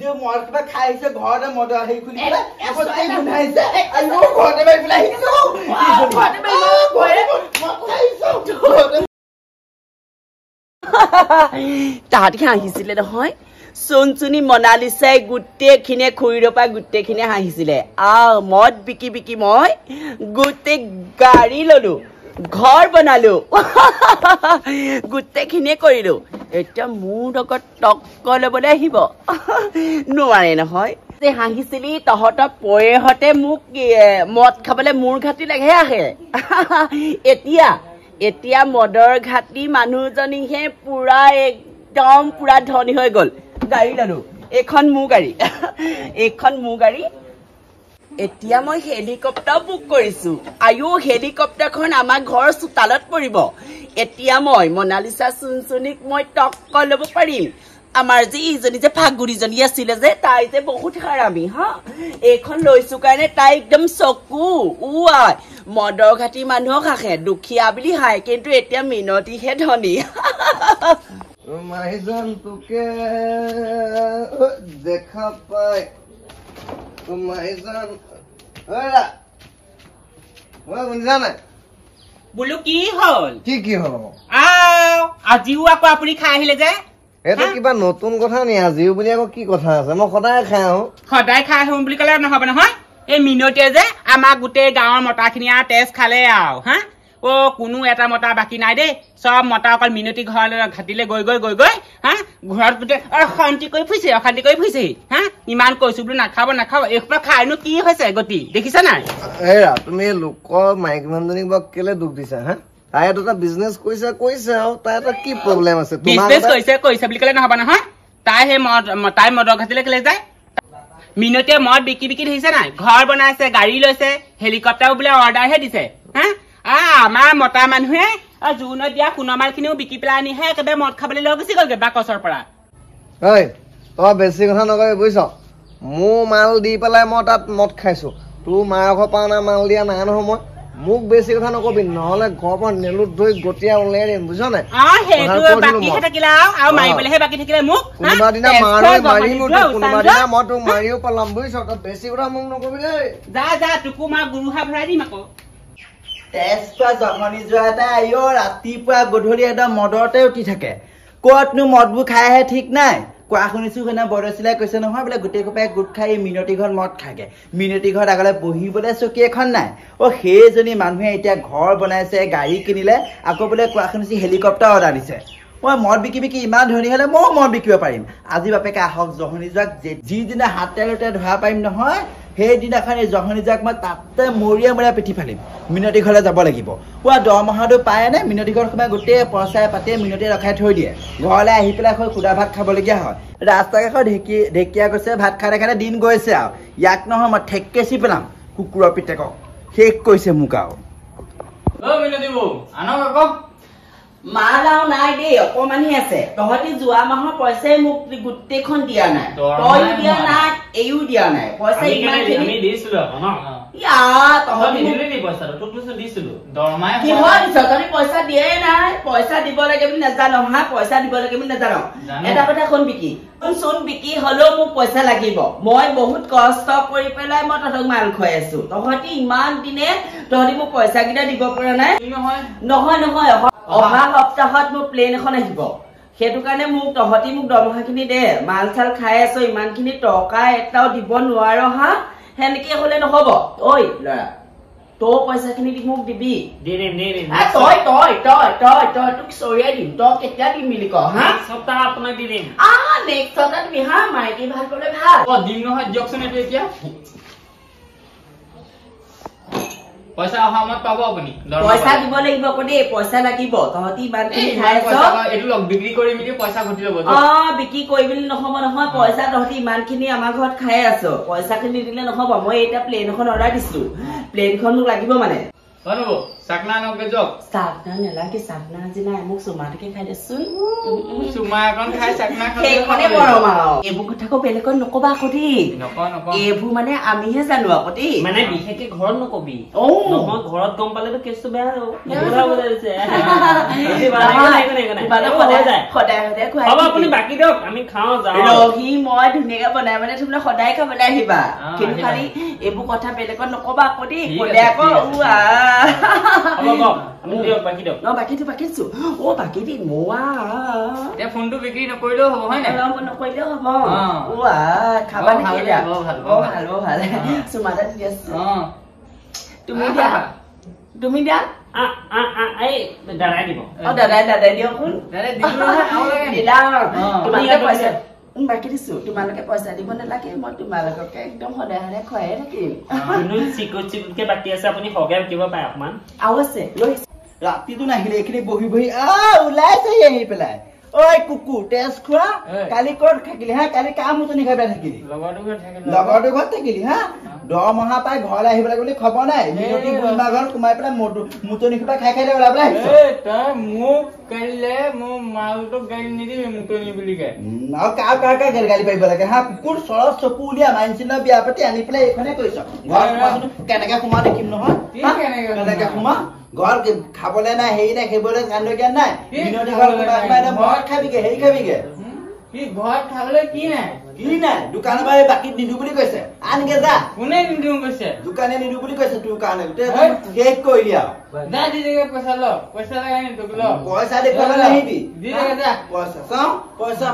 নিজে মদ কিবা খাইছে ঘৰতে মদ হেৰি খুলি পেলাই আকৌ তাই গুন্ধাইছে আইও ঘৰতে বাই পেলাই আহিছো ঘৰতে বাই মদ খাইছো তাহাঁতি হাঁহিছিলে নহয় চুনচুনি মনালিছাই গোটেইখিনিয়ে খুৰীৰ পৰা গোটেইখিনিয়ে হাঁহিছিলে মদ বিকি বিকি মই গোটেই গাড়ী ললো ঘৰ বনালো গোটেইখিনিয়ে কৰিলো এতিয়া মোৰ লগত টক্কৰ ল'বলৈ আহিব নোৱাৰে নহয় যে হাঁহিছিলি তহঁতৰ পয়েহঁতে মোক মদ খাবলৈ মূৰ ঘাটি লাগেহে আহে এতিয়া মদৰ ঘাটি মানুহজনীহে পুৰা একদম পুৰা ধনী হৈ গ'ল গাড়ী ললো এইখন মোৰ গাড়ী এতিয়া মই হেলিকপ্টাৰ বুক কৰিছো আয়ো হেলিকপ্টাৰখন আমাৰ ঘৰৰ চোতালত পৰিব এতিয়া মই মনালিছা চুনচুনিক মই টক্কৰ ল'ব পাৰিম আমাৰ যে ইজনী যে ফাগুৰিজনী আছিলে যে তাই যে বহুত হাৰামি হা এইখন লৈছো কাৰণে তাই একদম চকু আই মদৰ ঘাটি মানুহক হাঁহে দুখীয়া বুলি হাঁহে কিন্তু এতিয়া মিনতিহে ধনী মাইজান তোকে দেখা পাই মাইজান বোলো কি হল কি হল আজিও আকৌ আপুনি খাই আহিলে যে এইটো কিবা নতুন কথা নি আজিও বুলি আকৌ কি কথা আছে মই সদায় খাই আহো বুলি ক'লে নহব নহয় এই মিনতিয়ে যে আমাৰ গোটেই গাঁৱৰ মতাখিনি আৰু তেজ খালে আৰু হা কোনো এটা মতা বাকী নাই দেই সব মতা অকল মিনতি ঘৰলৈ ঘাটিলে গৈ হা ঘৰত গোটেই অশান্তি কৰি ফুৰিছে হা ইমান কৈছো বোলো নাখাব এইসোপা খাইনো কি হৈছে গতি দেখিছা নাই তুমি লোকৰ মাইকী মানুহজনীক বাৰু কেলে দুখ দিছা হা তাই এটা বিজনেছ কৰিছে আৰু তাই এটা কি প্ৰব্লেম আছে বিজনেছ কৰিছে বুলি ক'লে নহব নহয় তাই তাই মদৰ ঘাটিলে কেলে যায় মিনতিয়ে মদ বিকি দেখিছে নাই ঘৰ বনাইছে গাড়ী লৈছে হেলিকপ্টাৰ বোলে অৰ্ডাৰহে দিছে হা আমাৰ মতা মানুহে জোৰোণত দিয়া সোণমাল খিনিও বিকি পেলাই আনিহে একেবাৰে মদ খাবলৈ লৈ গুচি গ'লগে বাকচৰ পৰা তই বেছি কথা নকবি বুজিছ মোৰ মাল দি পেলাই মই তাত মদ খাইছো তোৰ মাৰ ঘৰ পৰা অনা মাল দিয়া নাই নহয় মই মোক বেছি কথা নকবি নহলে ঘৰৰ পৰা নেলুত ধৰি গতিয়া উলিয়াই দিম বুজিছ নাই কোনোবা দিনা কোনোবা দিনা মই তোক মাৰিও পেলাম বুজিছ তই বেছি কথা মোক নকবি দেই যা তোকো মাৰ গুৰুহা ভৰাই দিম আকৌ তেজপুৰা জহনি যোৱা এটা আইও ৰাতিপুৱা গধূলি একদম মদৰতে উঠি থাকে ক'তনো মদবোৰ খাই আহে ঠিক নাই কোৱা শুনিছো সেইদিনা বৰদৈচিলাই কৈছে নহয় বোলে গোটেই সোপাই গোট খাই মিনতি ঘৰত মদ খাগে মিনতি ঘৰত আগলৈ বহিবলৈ চকী এখন নাই সেইজনী মানুহে এতিয়া ঘৰ বনাইছে গাড়ী কিনিলে আকৌ বোলে কোৱা শুনিছো হেলিকপ্টাৰ অৰ্ডাৰ দিছে মই মদ বিকি ইমান ধনী হলে ময়ো মদ বিকিব পাৰিম আজি বাপেকে আহক জহনি যোৱাক যিদিনা হাতে ধৰা পাৰিম নহয় সেইদিনাখন এই জহনি যাক মই তাতে মৰিয়া পিঠি ফালিম মিনতি ঘৰলৈ যাব লাগিব দৰমহাটো পায় নে মিনতি ঘৰত সোমাই গোটেই পইচাই পাতিয়ে মিনতি ৰখাই থৈ দিয়ে ঘৰলৈ আহি পেলাই সুদা ভাত খাবলগীয়া হয় ৰাস্তা কাষত ঢেকীয়া গৈছে ভাত খাই দিন গৈছে আৰু ইয়াক নহয় মই ঠেকেচি পেলাম কুকুৰৰ পিতেকক শেষ কৈছে মোক আৰু মাল আৰু নাই দেই অকমানহি আছে তহঁতি যোৱা মাহৰ পইচাই মোক গোটেইখন দিয়া নাই তই দিয়া নাই এইও দিয়া নাই পইচা পইচা দিয়াই নাই পইচা দিব লাগে বুলি নাজানো হা পইচা দিব লাগে বুলি নাজানো এটা কথা শুন বিকি হলেও মোক পইচা লাগিব মই বহুত কষ্ট কৰি পেলাই মই তহঁতক মাল খুৱাই আছো তহঁতি ইমান দিনে তহঁতি মোক পইচা কেইটা দিব পৰা নাই নহয় অহা সপ্তাহত মোৰ প্লেন এখন আহিব সেইটো কাৰণে তহঁতি মোক দৰমহাখিনি দে মাল চাল খাই আছো ইমানখিনি টকা এটাও দিব নোৱাৰ হা সেনেকে হলে নহব ঐ ল'ৰা তোৰ পইচাখিনি মোক দিবি তই তোক চৰিয়াই দিম তই কেতিয়া দিম বুলি ক হা সপ্তাহ আপোনাক দি দিম নেক্সট সপ্তাহ তুমি হা মাইকী ভাল কৰিলে ভাল দিম নহয় দিয়কচোন এইটো এতিয়া পইচা অহা সময়ত পাব আপুনি পইচা দিব লাগিব আকৌ দেই পইচা লাগিব তহঁতি ইমানখিনি খাই আছ এইটো বিক্ৰী কৰি মেলি পইচা ঘটি ল'ব বিক্ৰী কৰি মেলি নহব নহয় পইচা তহঁতি ইমানখিনি আমাৰ ঘৰত খাই আছ পইচাখিনি দিলে নহব মই এতিয়া প্লেন এখন অৰ্ডাৰ দিছিলো প্লেনখন মোক লাগিব মানে চাকনা নগজক চাকনা নেলাগে চাকনা আজি নাই মোক চুমাটোকে খাই দেচোন চুমা এখন খাই চাকনা খালে সেইখনে মৰম আৰু এইবোৰ কথা আকৌ বেলেগত নকবা আকৌ দেই নকওঁ এইবোৰ মানে আমিহে জানো আকৌ দেই মানে বিশেষকে ঘৰত নকবি নহয় ঘৰত গম পালেতো কেছটো বেয়া হ'ব সদায় খুৱাই হ'ব আপুনি বাকী দিয়ক আমি খাওঁ যাওঁ ৰহি মই ধুনীয়াকে বনাই মানে তুমি সদায় খাবলৈ আহিবা কিন্তু খালি এইবোৰ কথা বেলেগত নকবা আকৌ দেই ক'লে আকৌ আমি দিয়ক বাকী দিয়ক বাকীটো বাকীছো বাকী দিম এতিয়া ফোনটো বিক্ৰী নকৰিলেও হ'ব হয় নাই নকৰিলেও হ'ব খাবা নেকি ভাল চুমাটা দি আছো তুমি দিয়া এই দাদাই দিব দাদাই দিয়কচোন বাকী দিছো তোমালোকে পইচা দিব নালাগে মই তোমালোককে একদম সদায় সদায় খুৱাই থাকিম চিকুটকে বাকী আছে আপুনি সৰহকে ৰাখিব পাৰে অকমান আৰু আছে লৈ ৰাতিটো নাহিলে এইখিনি বহি বহি ওলাইছে আহি পেলাই ঐ কুকুৰ তেজ খোৱা কালি ক'ত থাকিলি হা কালি কাৰ মুতনি খাই পেলাই থাকিলি লগৰটোৰ ঘৰত থাকিলি হা দৰমহা পাই ঘৰলৈ আহিব লাগে বুলি খবৰ নাই মিনতি বুঢ়ীমা ঘৰত সোমাই পেলাই মুতনি খোপাই খাই ওলাই পেলাই তই মোক কাইলে মোৰ মালটোক গাড়ী নিদিবি মুতনি বুলি কয় আৰু কাৰ গালি পাৰিব লাগে হা কুকুৰ চৰত চকু উলিয়া মাইনচিনা বিয়া পাতি আনি পেলাই এইখনে কৰিছ ঘৰত কেনেকে সোমা দেখিম নহয় কেনেকে সোমা ঘৰ খাবলৈ নাই হেৰি নাই সেইবলৈ কান্দ জ্ঞান নাই মিনতি ঘৰত মদ খাবিগে হেৰি খাবিগে ঘৰত খাবলৈ কি নাই দোকানৰ পৰা বাকীত নিদো বুলি কৈছে আনগে যা কোনে নিদিও কৈছে দোকানে নিদো বুলি কৈছে তোৰ কাৰণে শেষ কৰিলি আৰু যা দিদিকে পইচা ল পইচা লগাই তোক ল পইচা দেখুৱাবলৈ নাহিবি যা পইচা চাওঁ পইচা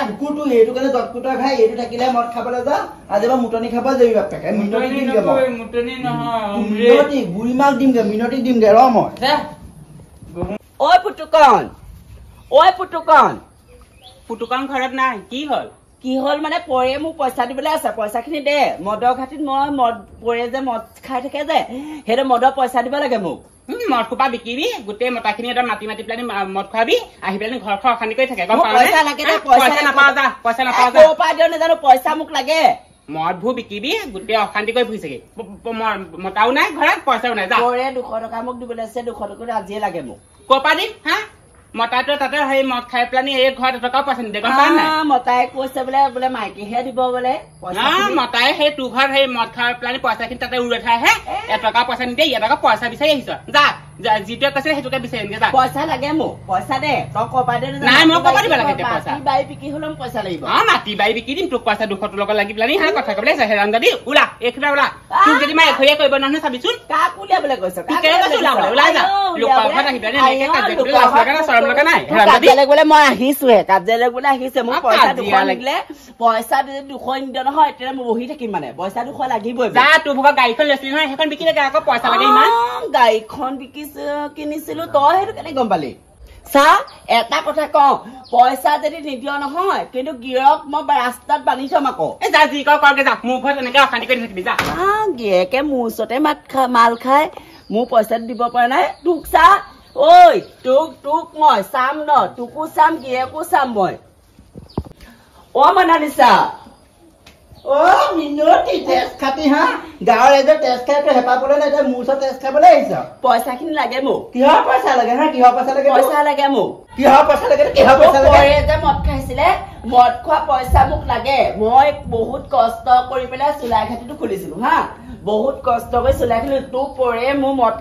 কুকুৰটো সেইটো কাৰণে জটকুটা খাই এইটো থাকিলে মদ খাবলৈ যা আজি এবাৰ মুটনি খাব যাবি বাপেকে মিনতি দিমগে মুটনি নহয় মিনতি বুঢ়ীমাক দিমগে মিনতি দিমগে ৰ মই পুতুকন ঘৰত নাই কি হ'ল মানে পৰে মোক পইচা দিবলৈ আছে পইচা খিনি দে মদৰ ঘাটিত মই পৰে যে মদ খাই থাকে যে সেইটো মদৰ পইচা দিব লাগে মোক মদ খোপা বিকিবি গোটেই মতাখিনি এটা মাতি পেলাই মদ খোৱাবি আহি পেলাই ঘৰখন অশান্তি কৰি থাকে পইচা লাগে পইচা নাপাওঁ যা নাজানো পইচা মোক লাগে মদবোৰ বিকিবি গোটেই অশান্তি কৰি ফুৰিছেগে মতাও নাই ঘৰত পইচাও নাই যা পৰে 200 টকা মোক দিবলৈ আছে 200 টকা আজিয়ে লাগে মোক ক'ৰ পৰা দিম হা মতাটো তাতে সেই মদ খাই পেলাই এই ঘৰত এটকাও পইচা নিদিয়ে গম পাৱ নাই মতাই কৈছে বোলে মাইকীহে দিব বোলে মতাই সেই তোৰ ঘৰত সেই মদ খাই পেলাই পইচাখিনি তাতে উৰাই থৈহে এটকা পইচা নিদিয়ে এটকা পইচা বিচাৰি আহিছ যা যিটোৱে কৈছিলে সেইটোকে বিচাৰি আনগে যা পইচা লাগে মোক পইচা দে তই ক'ৰ দে নাই মই ক'ৰ দিব লাগে পইচা বাৰী বিকি হলেও পইচা লাগিব মাটি বাৰী বিকি দিম তোক পইচা 200 তোৰ লগত লাগি পেলাই হা কথা কবলৈ হেৰান যদি ওলা এইখিনিতে ওলা তোক যদি মই এখৰীয়া কৰিব নহয় চাবিচোন কাক উলিয়াবলৈ কৈছ ওলাই যা লোকৰ ঘৰত আহি পেলাই চৰম লগা নাই কাজিয়ালৈ গ'লে মই আহিছোহে কাজিয়ালৈ গ'লে আহিছে মোক পইচা 200 লাগিলে পইচা 200 নিদিয় নহয় এতিয়া মই বহি থাকিম মানে পইচা 200 লাগিবই যা তোৰ ভাগৰ গাড়ীখন লৈছিলি নহয় সেইখন বিকি লাগে আকৌ পইচা লাগে ইমান গাড়ীখন কিনিছিলো তই সেইটো কেনে গম পালি চা এটা কথা কওঁ পইচা যদি নিদিয় নহয় কিন্তু গিৰক মই ৰাস্তাত বান্ধি থম আকৌ যা যি কৰগে যা মোৰ ঘৰত এনেকে অশান্তি কৰি থাকিবি যা গিয়েকে মোৰ ওচৰতে মাল খাই মোৰ পইচা দিব পৰা নাই তোক চা ঐ তোক মই চাম ন তোকো চাম গিয়েকো চাম মই মনালিছা মিনতি তেজ খাতি হা গাঁৱৰ এজন তেজ খাই হেঁপাহ পৰে নাই মোৰ ওচৰত তেজ খাবলৈ আহিছ পইচা খিনি লাগে মোক কিহৰ পইচা লাগে হা কিহৰ পইচা লাগে পইচা লাগে মোক কিহৰ পইচা লাগে যে মদ খাইছিলে মদ খোৱা পইচা মোক লাগে মই বহুত কষ্ট কৰি পেলাই চুলাই ঘাটিটো খুলিছিলো হা বহুত কষ্ট কৰি চুলাই খুলি তোক পৰে মোৰ মদ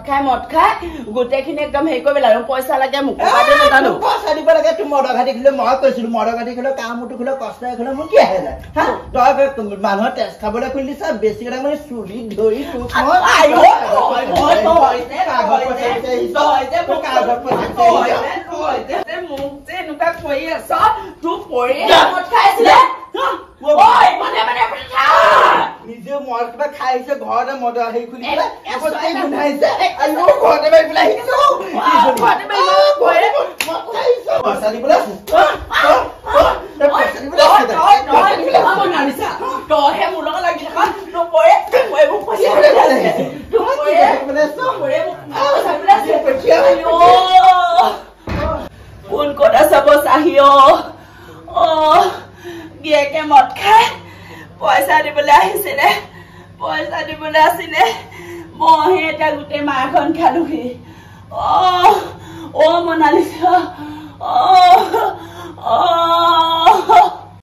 খাই গোটেইখিনি একদম হেৰি কৰি পেলালো পইচা লাগে মোক নাজানো পইচা দিব লাগে তোৰ মদৰ ঘাটি খুলিলে মই কৈছিলো মদৰ ঘাটি খুলিলে কামটো খুলিলে কষ্ট খুলিলে মোৰ কি আহে যায় হা তই মানুহৰ তেজ খাবলৈ খুলি দিছা বেছি কথা মানে চুলি ধৰি তোক মোক যে এনেকুৱা কৰি আছ তোক পৰে মদ খাইছিলে নিজে মদ কিবা খাইছে ঘৰতে মদ হেৰি খুলি পেলাই গোন্ধাইছে ঘৰতে মাৰি পেলাই পইচা দিবলৈ তইহে মোৰ লগত লাগি থাকা নপৰে কোন কথা চাব চাহি গিয়েকে মদ খাই পইচা দিবলৈ আহিছিলে মইহে এটা গোটেই মাৰখন খালোহি মনালিছা